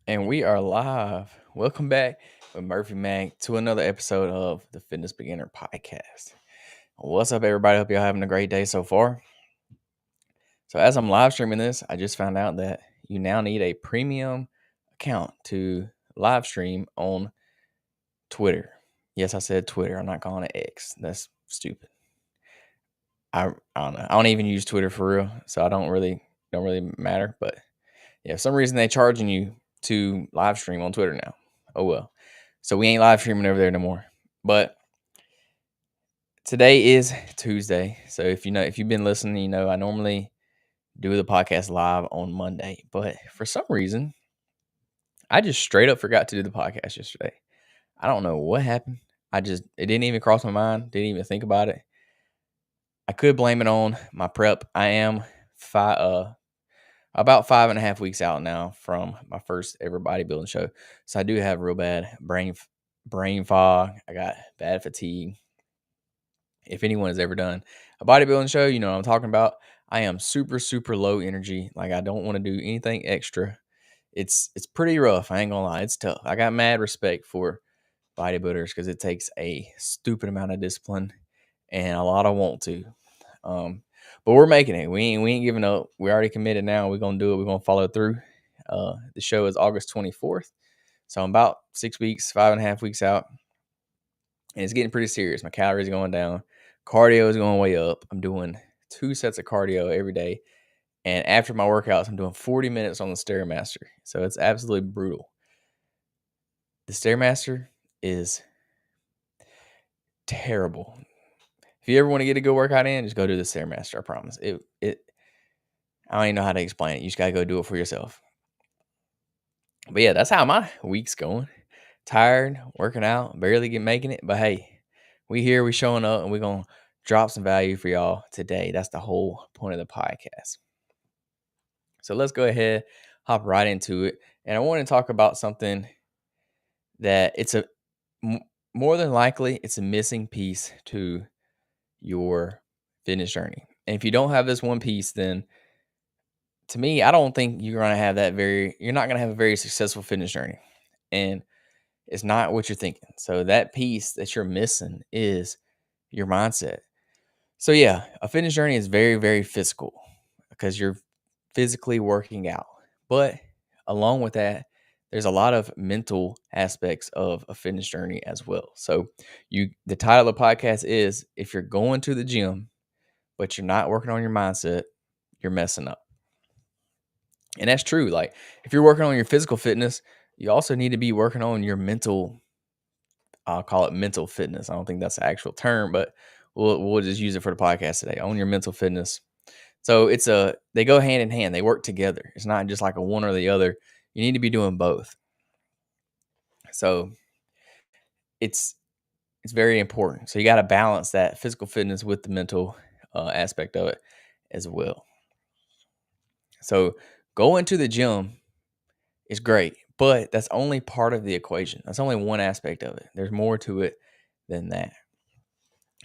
And we are live. Welcome back with Murphy Mac to another episode of the Fitness Beginner Podcast. What's up, everybody? Hope y'all having a great day so far. So, as I'm live streaming this, I just found out that you now need a premium account to live stream on Twitter. Yes, I said Twitter. I'm not calling it X. That's stupid. I don't know. I don't even use Twitter for real, so I don't really matter. But yeah, for some reason they charging you to live stream on Twitter now. Oh well. So we ain't live streaming over there no more. But today is Tuesday. So if you've been listening, you know I normally do the podcast live on Monday. But for some reason, I just straight up forgot to do the podcast yesterday. I don't know what happened. It didn't even cross my mind. Didn't even think about it. I could blame it on my prep. I am about 5.5 weeks out now from my first ever bodybuilding show. So I do have real bad brain fog. I got bad fatigue. If anyone has ever done a bodybuilding show, you know what I'm talking about. I am super, super low energy. Like I don't want to do anything extra. It's pretty rough. I ain't gonna lie. It's tough. I got mad respect for bodybuilders because it takes a stupid amount of discipline and a lot of want to. But we're making it. We ain't giving up. We already committed now. We're gonna do it. We're gonna follow through. The show is August 24th. So I'm about 6 weeks, 5.5 weeks out. And it's getting pretty serious. My calories are going down. Cardio is going way up. I'm doing 2 sets of cardio every day. And after my workouts, I'm doing 40 minutes on the Stairmaster. So it's absolutely brutal. The Stairmaster is terrible. If you ever want to get a good workout in, just go do the Stairmaster. I promise. I don't even know how to explain it. You just gotta go do it for yourself. But yeah, that's how my week's going. Tired, working out, barely making it. But hey, we here, we showing up, and we're gonna drop some value for y'all today. That's the whole point of the podcast. So let's go ahead, hop right into it. And I want to talk about something that more than likely it's a missing piece to your fitness journey. And if you don't have this one piece, then to me, I don't think you're not gonna have a very successful fitness journey. And it's not what you're thinking. So that piece that you're missing is your mindset. So yeah, a fitness journey is very, very physical because you're physically working out. But along with that, there's a lot of mental aspects of a fitness journey as well. So the title of the podcast is if you're going to the gym, but you're not working on your mindset, you're messing up. And that's true. Like if you're working on your physical fitness, you also need to be working on your mental. I'll call it mental fitness. I don't think that's the actual term, but we'll just use it for the podcast today. Own your mental fitness. So they go hand in hand. They work together. It's not just like a one or the other. You need to be doing both. So it's very important. So you got to balance that physical fitness with the mental aspect of it as well. So going to the gym is great, but that's only part of the equation. That's only one aspect of it. There's more to it than that.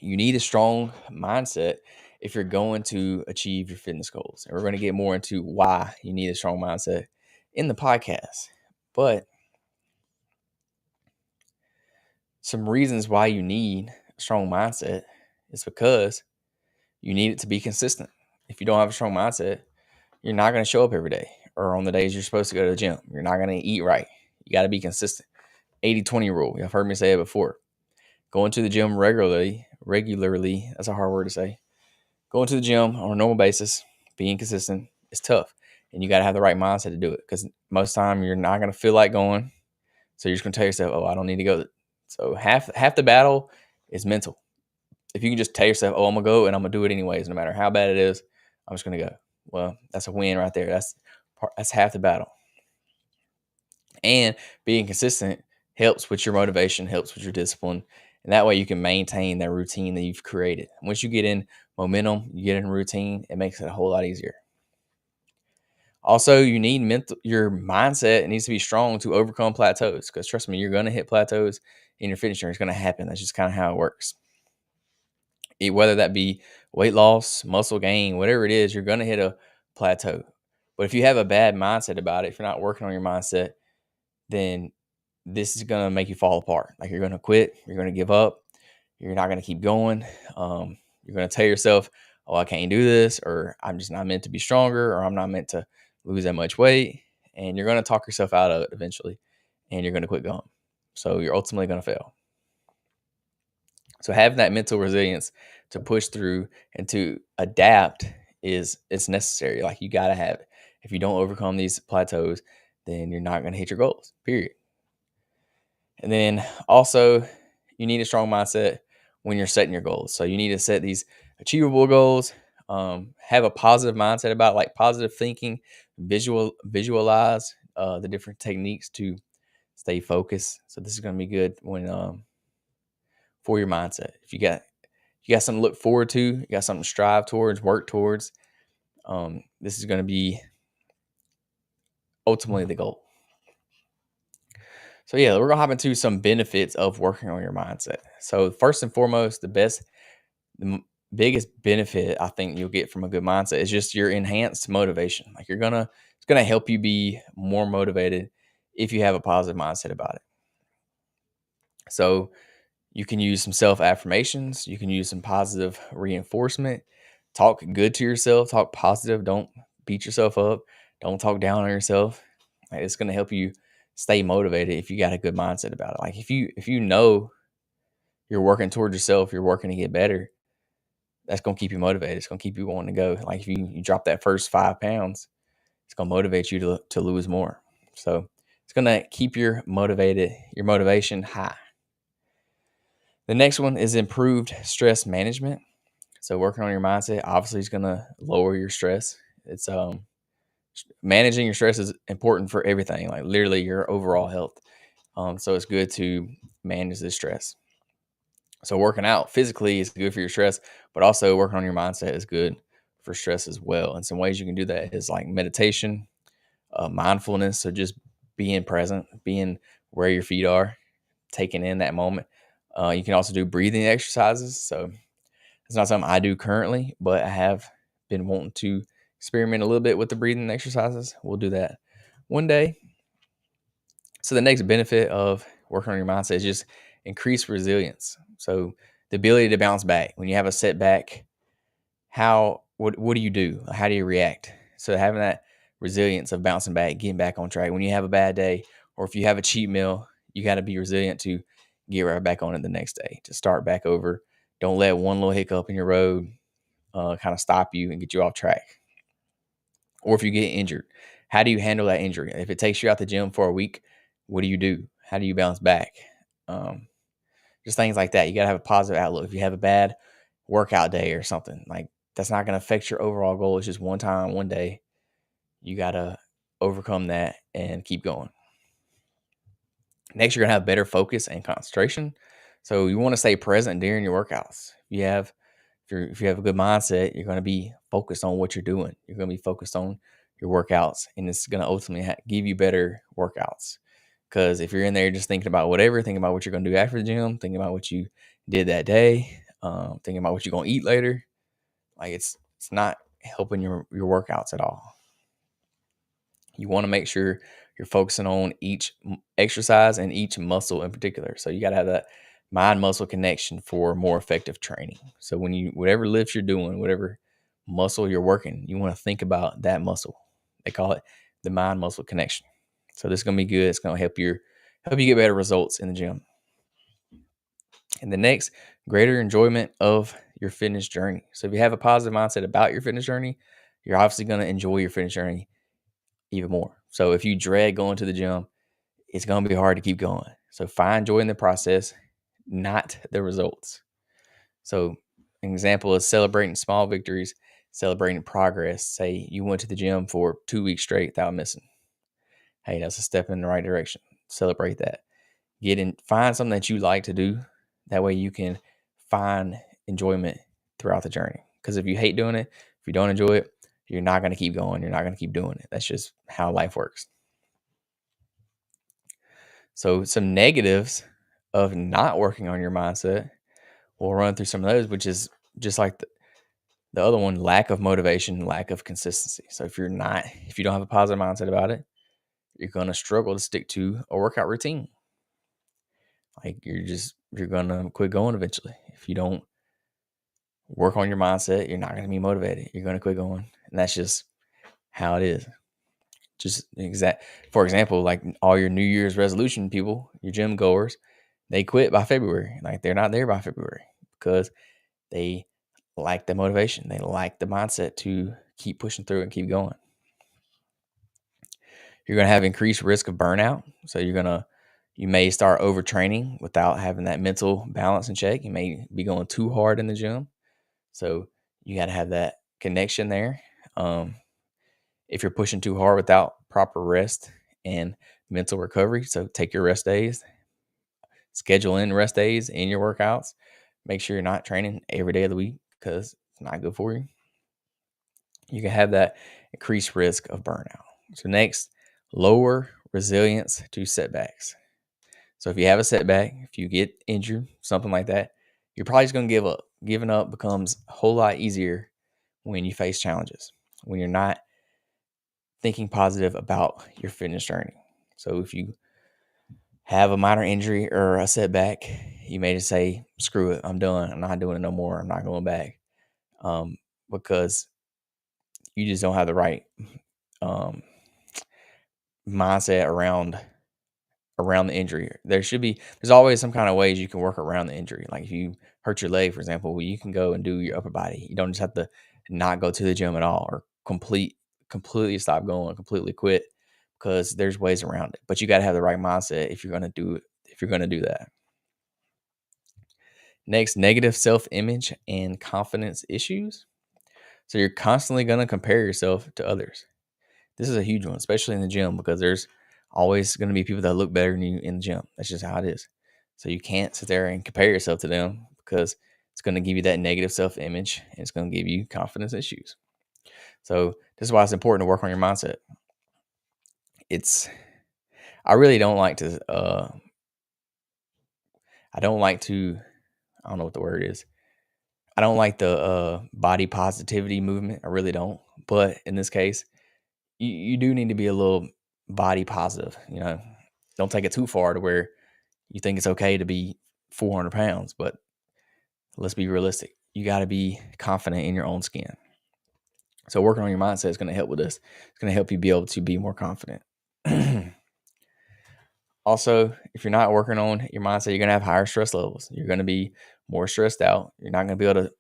You need a strong mindset if you're going to achieve your fitness goals. And we're going to get more into why you need a strong mindset in the podcast. But some reasons why you need a strong mindset is because you need it to be consistent. If you don't have a strong mindset, you're not going to show up every day or on the days you're supposed to go to the gym. You're not going to eat right. You got to be consistent. 80-20 rule. You've heard me say it before. Going to the gym regularly, that's a hard word to say. Going to the gym on a normal basis, being consistent is tough. And you got to have the right mindset to do it because most of the time you're not going to feel like going. So you're just going to tell yourself, oh, I don't need to go. So half the battle is mental. If you can just tell yourself, oh, I'm going to go and I'm going to do it anyways, no matter how bad it is, I'm just going to go. Well, that's a win right there. That's half the battle. And being consistent helps with your motivation, helps with your discipline. And that way you can maintain that routine that you've created. Once you get in momentum, you get in routine, it makes it a whole lot easier. Also, you need your mindset needs to be strong to overcome plateaus. Because trust me, you're going to hit plateaus in your fitness journey. It's going to happen. That's just kind of how it works. Whether that be weight loss, muscle gain, whatever it is, you're going to hit a plateau. But if you have a bad mindset about it, if you're not working on your mindset, then this is going to make you fall apart. Like you're going to quit, you're going to give up, you're not going to keep going. You're going to tell yourself, oh, I can't do this, or I'm just not meant to be stronger, or I'm not meant to lose that much weight. And you're going to talk yourself out of it eventually, and you're going to quit going. So you're ultimately going to fail. So having that mental resilience to push through and to adapt it's necessary. Like you got to have it. If you don't overcome these plateaus, then you're not going to hit your goals, period. And then also, you need a strong mindset when you're setting your goals. So you need to set these achievable goals. Have a positive mindset about like positive thinking, visualize the different techniques to stay focused. So this is going to be good when for your mindset. If you got something to look forward to, you got something to strive towards, work towards. This is going to be ultimately the goal. So yeah, we're gonna hop into some benefits of working on your mindset. So first and foremost, biggest benefit I think you'll get from a good mindset is just your enhanced motivation. Like it's gonna help you be more motivated if you have a positive mindset about it. So you can use some self affirmations. You can use some positive reinforcement. Talk good to yourself. Talk positive. Don't beat yourself up. Don't talk down on yourself. Like, it's going to help you stay motivated if you got a good mindset about it. Like if you know you're working towards yourself, you're working to get better. That's going to keep you motivated. It's going to keep you wanting to go. Like if you drop that first 5 pounds, it's going to motivate you to lose more. So it's going to keep your motivation high. The next one is improved stress management. So working on your mindset obviously is going to lower your stress. It's managing your stress is important for everything, like literally your overall health. So it's good to manage the stress. So working out physically is good for your stress, but also working on your mindset is good for stress as well. And some ways you can do that is like meditation, mindfulness. So just being present, being where your feet are, taking in that moment. You can also do breathing exercises. So it's not something I do currently, but I have been wanting to experiment a little bit with the breathing exercises. We'll do that one day. So the next benefit of working on your mindset is just increase resilience. So the ability to bounce back when you have a setback. What do you do? How do you react? So having that resilience of bouncing back, getting back on track when you have a bad day, or if you have a cheat meal, you got to be resilient to get right back on it the next day, to start back over. Don't let one little hiccup in your road kind of stop you and get you off track. Or if you get injured, how do you handle that injury? If it takes you out the gym for a week, what do you do? How do you bounce back? Just things like that. You got to have a positive outlook. If you have a bad workout day or something, like that's not going to affect your overall goal. It's just one time, one day. You got to overcome that and keep going. Next, you're going to have better focus and concentration. So you want to stay present during your workouts. If you have a good mindset, you're going to be focused on what you're doing. You're going to be focused on your workouts, and it's going to ultimately give you better workouts. Because if you're in there just thinking about thinking about what you're going to do after the gym, thinking about what you did that day, thinking about what you're going to eat later, like it's not helping your workouts at all. You want to make sure you're focusing on each exercise and each muscle in particular. So you got to have that mind muscle connection for more effective training. So whatever lifts you're doing, whatever muscle you're working, you want to think about that muscle. They call it the mind muscle connection. So this is going to be good. It's going to help you get better results in the gym. And the next, greater enjoyment of your fitness journey. So if you have a positive mindset about your fitness journey, you're obviously going to enjoy your fitness journey even more. So if you dread going to the gym, it's going to be hard to keep going. So find joy in the process, not the results. So an example is celebrating small victories, celebrating progress. Say you went to the gym for 2 weeks straight without missing. Hey, that's a step in the right direction. Celebrate that. Find something that you like to do. That way you can find enjoyment throughout the journey. Because if you hate doing it, if you don't enjoy it, you're not going to keep going. You're not going to keep doing it. That's just how life works. So some negatives of not working on your mindset, we'll run through some of those, which is just like the other one, lack of motivation, lack of consistency. So if you don't have a positive mindset about it, you're going to struggle to stick to a workout routine. Like you're going to quit going eventually. If you don't work on your mindset, you're not going to be motivated. You're going to quit going. And that's just how it is. For example, like all your New Year's resolution people, your gym goers, they quit by February. Like they're not there by February because they lack the motivation. They lack the mindset to keep pushing through and keep going. You're going to have increased risk of burnout. So you may start overtraining without having that mental balance in check. You may be going too hard in the gym. So you got to have that connection there. If you're pushing too hard without proper rest and mental recovery, so take your rest days, schedule in rest days in your workouts. Make sure you're not training every day of the week because it's not good for you. You can have that increased risk of burnout. So next, lower resilience to setbacks. So if you have a setback, if you get injured, something like that, you're probably just going to give up. Giving up becomes a whole lot easier when you face challenges, when you're not thinking positive about your fitness journey. So if you have a minor injury or a setback, you may just say, screw it, I'm done. I'm not doing it no more. I'm not going back. Because you just don't have the right mindset around the injury. There's always some kind of ways you can work around the injury. Like if you hurt your leg, for example, well, you can go and do your upper body. You don't just have to not go to the gym at all or completely stop going, completely quit, because there's ways around it. But you got to have the right mindset if you're going to do it, if you're going to do that. Next, negative self-image and confidence issues. So you're constantly going to compare yourself to others. This is a huge one, especially in the gym, because there's always going to be people that look better than you in the gym. That's just how it is. So you can't sit there and compare yourself to them because it's going to give you that negative self-image and it's going to give you confidence issues. So this is why it's important to work on your mindset. I really don't like to, I don't know what the word is. I don't like the body positivity movement. I really don't. But in this case, you do need to be a little body positive. Don't take it too far to where you think it's okay to be 400 pounds. But let's be realistic. You got to be confident in your own skin. So working on your mindset is going to help with this. It's going to help you be able to be more confident. Also, if you're not working on your mindset, you're going to have higher stress levels. You're going to be more stressed out. You're not going to be able to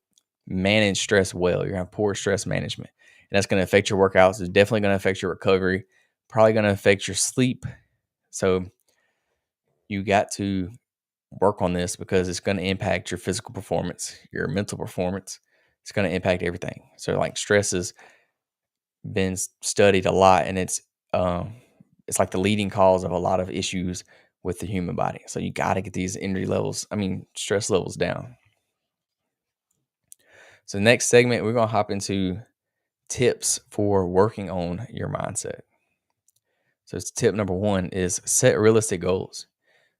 manage stress well. You're going to have poor stress management. And that's going to affect your workouts. It's definitely going to affect your recovery. Probably going to affect your sleep. So you got to work on this because it's going to impact your physical performance, your mental performance. It's going to impact everything. So like stress has been studied a lot, and it's like the leading cause of a lot of issues with the human body. So you got to get these stress levels down. So next segment, we're going to hop into tips for working on your mindset. So it's tip number 1 is set realistic goals.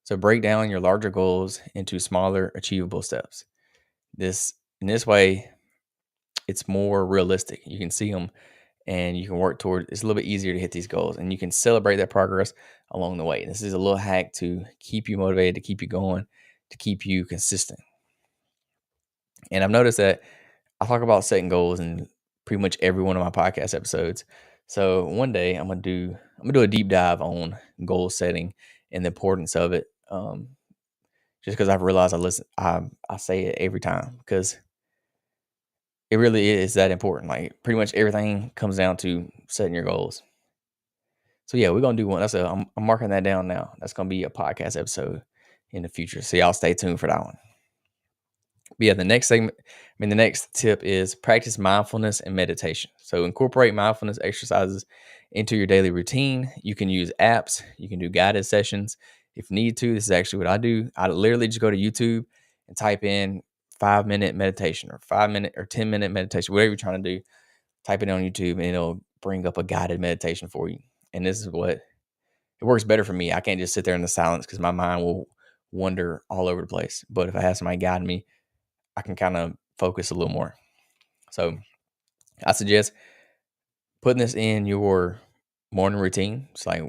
So break down your larger goals into smaller, achievable steps. In this way, it's more realistic. You can see them and you can work toward. It's a little bit easier to hit these goals, and you can celebrate that progress along the way. This is a little hack to keep you motivated, to keep you going, to keep you consistent. And I've noticed that I talk about setting goals in pretty much every one of my podcast episodes. So one day I'm gonna do a deep dive on goal setting and the importance of it. Just because I've realized I say it every time because it really is that important. Like pretty much everything comes down to setting your goals. So yeah, we're gonna do one. I'm marking that down now. That's gonna be a podcast episode in the future. So y'all stay tuned for that one. But yeah, the next tip is practice mindfulness and meditation. So incorporate mindfulness exercises into your daily routine. You can use apps, you can do guided sessions if need to. This is actually what I do. I literally just go to YouTube and type in 5-minute meditation or 5-minute or 10-minute meditation, whatever you're trying to do. Type it on YouTube and it'll bring up a guided meditation for you. And this is what it works better for me. I can't just sit there in the silence because my mind will wander all over the place. But if I have somebody guiding me, I can kind of focus a little more. So I suggest putting this in your morning routine. It's like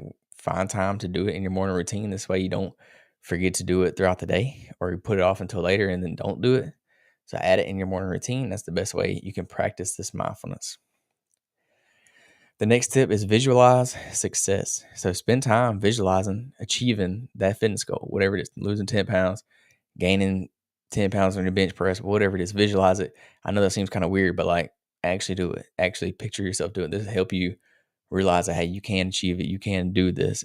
find time to do it in your morning routine. This way you don't forget to do it throughout the day, or you put it off until later and then don't do it. So add it in your morning routine. That's the best way you can practice this mindfulness. The next tip is visualize success. So spend time visualizing achieving that fitness goal, whatever it is, losing 10 pounds, gaining 10 pounds on your bench press, whatever it is, visualize it. I know that seems kind of weird, but like actually do it. Actually picture yourself doing this. Help you realize that, hey, you can achieve it. You can do this.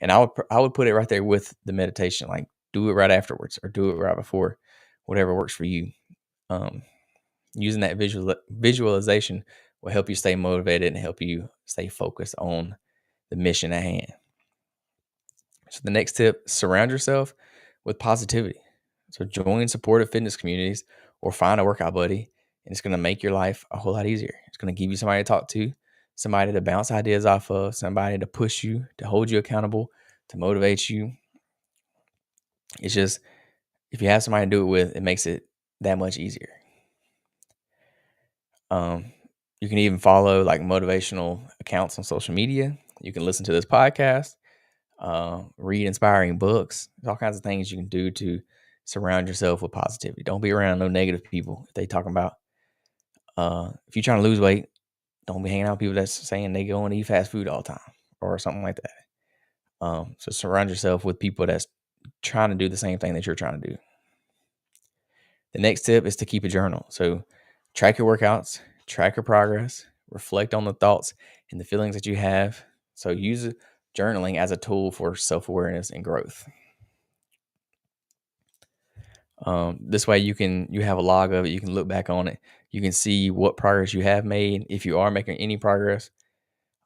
And I would put it right there with the meditation. Like do it right afterwards or do it right before, whatever works for you. Using that visualization will help you stay motivated and help you stay focused on the mission at hand. So the next tip, surround yourself with positivity. So join supportive fitness communities or find a workout buddy, and it's going to make your life a whole lot easier. It's going to give you somebody to talk to, somebody to bounce ideas off of, somebody to push you, to hold you accountable, to motivate you. It's just, if you have somebody to do it with, it makes it that much easier. You can even follow like motivational accounts on social media. You can listen to this podcast, read inspiring books. There's all kinds of things you can do to surround yourself with positivity. Don't be around no negative people. If they talking about, if you're trying to lose weight, don't be hanging out with people that's saying they go and eat fast food all the time or something like that. So surround yourself with people that's trying to do the same thing that you're trying to do. The next tip is to keep a journal. So track your workouts, track your progress, reflect on the thoughts and the feelings that you have. So use journaling as a tool for self-awareness and growth. This way you have a log of it. You can look back on it. You can see what progress you have made. If you are making any progress,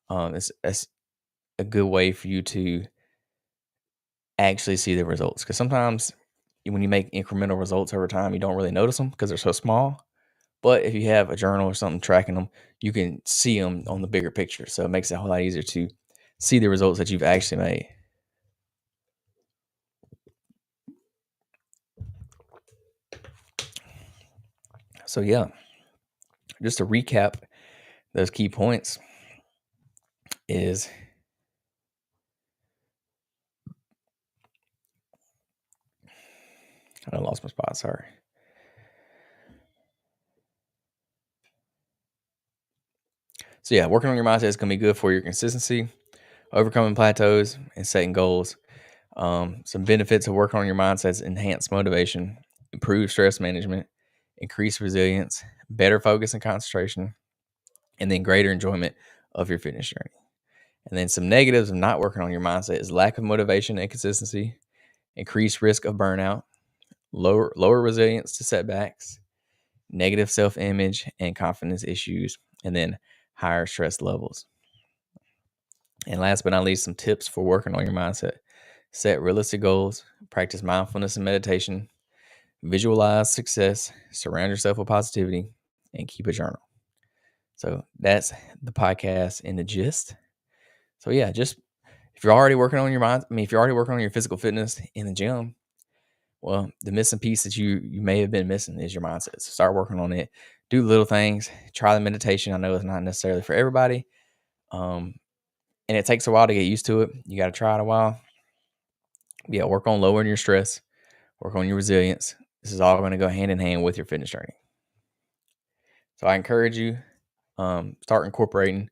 that's a good way for you to actually see the results. Because sometimes when you make incremental results over time, you don't really notice them because they're so small. But if you have a journal or something tracking them, you can see them on the bigger picture. So it makes it a whole lot easier to see the results that you've actually made. So yeah, just to recap those key points is I lost my spot. Sorry. So yeah, working on your mindset is going to be good for your consistency, overcoming plateaus, and setting goals. Some benefits of working on your mindset is enhance motivation, improve stress management, increase resilience, better focus and concentration, and then greater enjoyment of your fitness journey. And then some negatives of not working on your mindset is lack of motivation and consistency, increased risk of burnout, lower resilience to setbacks, negative self-image and confidence issues, and then higher stress levels. And last but not least, some tips for working on your mindset. Set realistic goals, practice mindfulness and meditation, visualize success, surround yourself with positivity, and keep a journal. So that's the podcast in the gist. So yeah, just if you're already working on your mind, if you're already working on your physical fitness in the gym, well, the missing piece that you may have been missing is your mindset. So start working on it. Do little things. Try the meditation. I know it's not necessarily for everybody, and it takes a while to get used to it. You got to try it a while. Yeah, work on lowering your stress. Work on your resilience. This is all going to go hand in hand with your fitness journey. So I encourage you, start incorporating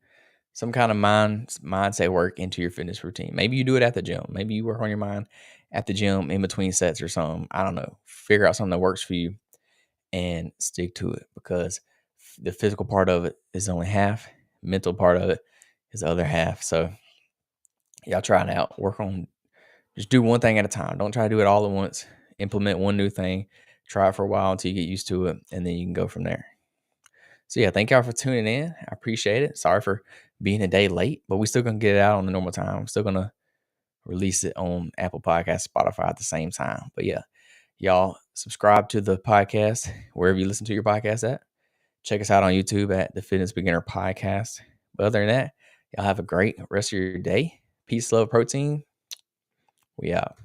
some kind of mindset work into your fitness routine. Maybe you do it at the gym. Maybe you work on your mind at the gym in between sets or something. I don't know. Figure out something that works for you and stick to it, because the physical part of it is only half. Mental part of it is the other half. So y'all try it out. Just do one thing at a time. Don't try to do it all at once. Implement one new thing. Try it for a while until you get used to it, and then you can go from there. So yeah, thank y'all for tuning in. I appreciate it. Sorry for being a day late, but we're still gonna get it out on the normal time. I'm still gonna release it on Apple Podcasts, Spotify at the same time. But yeah, y'all subscribe to the podcast wherever you listen to your podcast at. Check us out on YouTube at the Fitness Beginner Podcast. But other than that, y'all have a great rest of your day. Peace, love, protein. We out.